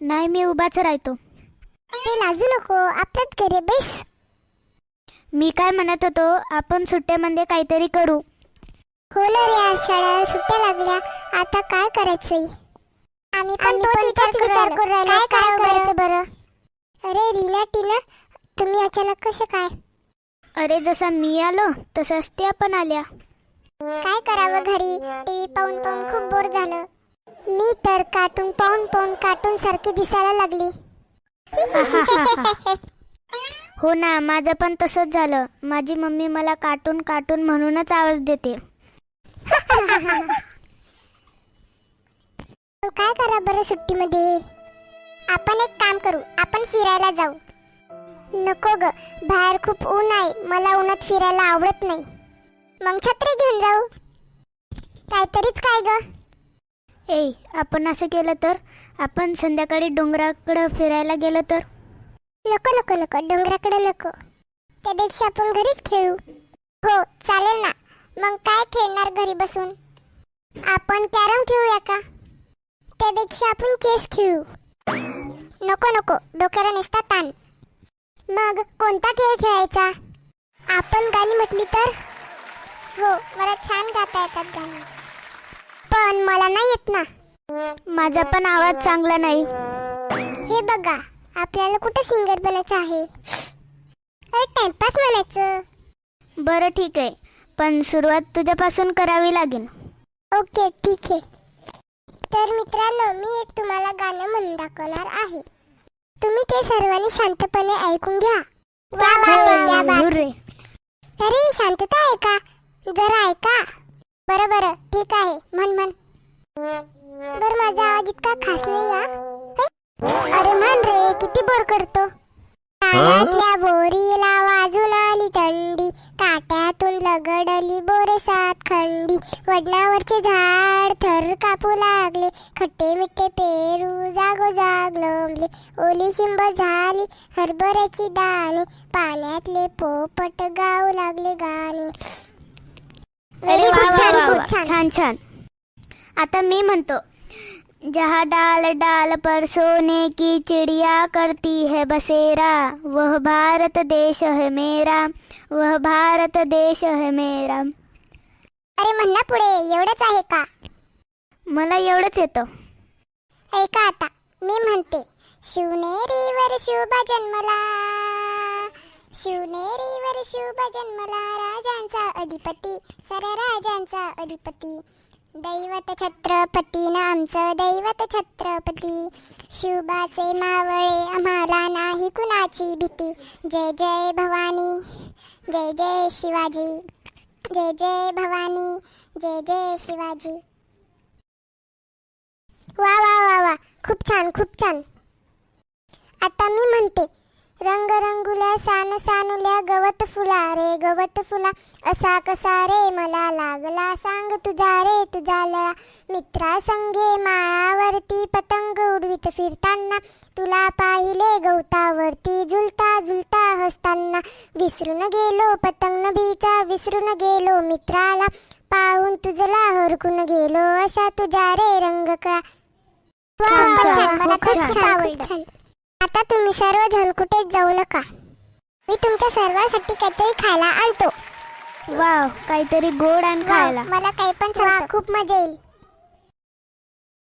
नाही, मी उभाच राहतो. मी लाजू नको, आपलंच घरी बेस. मी काय म्हणत होतो, आपण सुट्ट्यामध्ये काहीतरी करू. हो ना रे, आज शाळेला सुट्ट्या लागल्या, आता काय करायचंय? आम्ही पण तोच विचार करू राहिलो, काय करायचं बरं? अरे रीना टीना, तुम्ही अचानक कसे काय? अरे जसा मी आलो तसाच त्या पण आल्या. काय करावं, घरी टीव्ही पाहून पाहून खूप बोर झालं. मी तर कार्टून पाहून पाहून कार्टून सारखी दिसायला लागली. हो ना, माझं पण तसंच झालं. माझी मम्मी मला कार्टून कार्टून म्हणूनच आवाज देते. काय करा बरं सुट्टीमध्ये? आपण एक काम करू, आपण फिरायला जाऊ. नको ग, बाहेर खूप ऊन आहे, मला उन्हात फिरायला आवडत नाही. मग छत्री घेऊन जाऊ. काहीतरीच काय ग. ए, आपण असं केलं तर, आपण संध्याकाळी डोंगराकडे फिरायला गेलो तर? नको नको नको, डोंगराकडे नको. त्यापेक्षा आपण घरीच खेळू. हो चालेल ना. मग काय खेळणार घरी बसून? आपण कॅरम खेळूया का? त्यापेक्षा आपण चेस खेळू. नको नको, डोक्याला नुसता ताण. मग कोणता खेळ खेळायचा? आपण गाणी म्हटली तर? हो, मला छान गाता येतात गाणी, पण मला नाही येत ना. माझा पण आवाज चांगला नाही. हे बघा, आपल्याला कुठे सिंगर बनायचं आहे? अरे टाइमपास म्हणायचं. बरं ठीक आहे, पण सुरुवात तुझ्यापासून करावी लागेल. ओके ठीक आहे. तर मित्रांनो, मी एक तुम्हाला गाणं म्हणून दाखवणार आहे. तुम्ही ते सर्वांनी शांतपणे ऐकून घ्या. क्या बात आहे, क्या बात. हुर्रे. अरे शांतता आहे का? जरा ऐका. बरं बरं ठीक आहे, म्हण म्हण. बरं, माझा आवाज इतका खास नाही हा. अरे म्हण रे, किती बोर करतो. कानातल्या बोरीला वाजून आली थंडी, काट्यातून लगडली बोरे सात खंडी. वडनावरचे झाड थर कापू लागले, खट्टे मिठ्ठे पेरू जागोजाग लोंबले. ओली शिंब झाली हरभऱ्याची दाणे, पाण्यातले पोपट गाऊ लागले गाणे. अरे वा, वा, वा, वा. छान. छान छान. आता मी म्हणतो. जहाँ डाल डाल पर सोने की चिड़िया करती है बसेरा, वह भारत देश है मेरा, वह भारत देश है मेरा. अरे म्हणा पुढे, एवढंच आहे का? मला एवढंच येतं. ऐका आता, मी म्हणते. शिवनेरीवर शुभ जन्मला, शिवनेरीवर शुभ जन्मला, राजांचा अधिपती, सर राजांचा अधिपती. दैवत छत्रपती नामचं दैवत छत्रपती, शिवबाचे मावळे आम्हाला नाही कुणाची भीती. जय जय भवानी, जय जय शिवाजी, जय जय भवानी, जय जय शिवाजी. वा वा वा वा, खूप छान खूप छान. आता मी म्हणते. रंग रंगुल्या सान सानुल्या गवत फुला रे गवत फुला, असा कसा रे मला लागला सांग तुझा रे तुझा लळा. मित्रा संगे माळावरती पतंग उडवीत फिरताना, तुला पाहिले गवतावरती झुलता झुलता हसताना. विसरून गेलो पतंग नभीचा, विसरून गेलो मित्राला, पाहून तुझला हरकून गेलो अशा तुझ्या रे रंग कळा. मला खूप आवडलं. आता तुम्ही सर्वजण कुठेच जाऊ नका, मी तुमच्या सर्वांसाठी काहीतरी खायला आणतो. वाव, काहीतरी गोड आणि खायला. मला काही पण सांगा, खूप मजा येईल.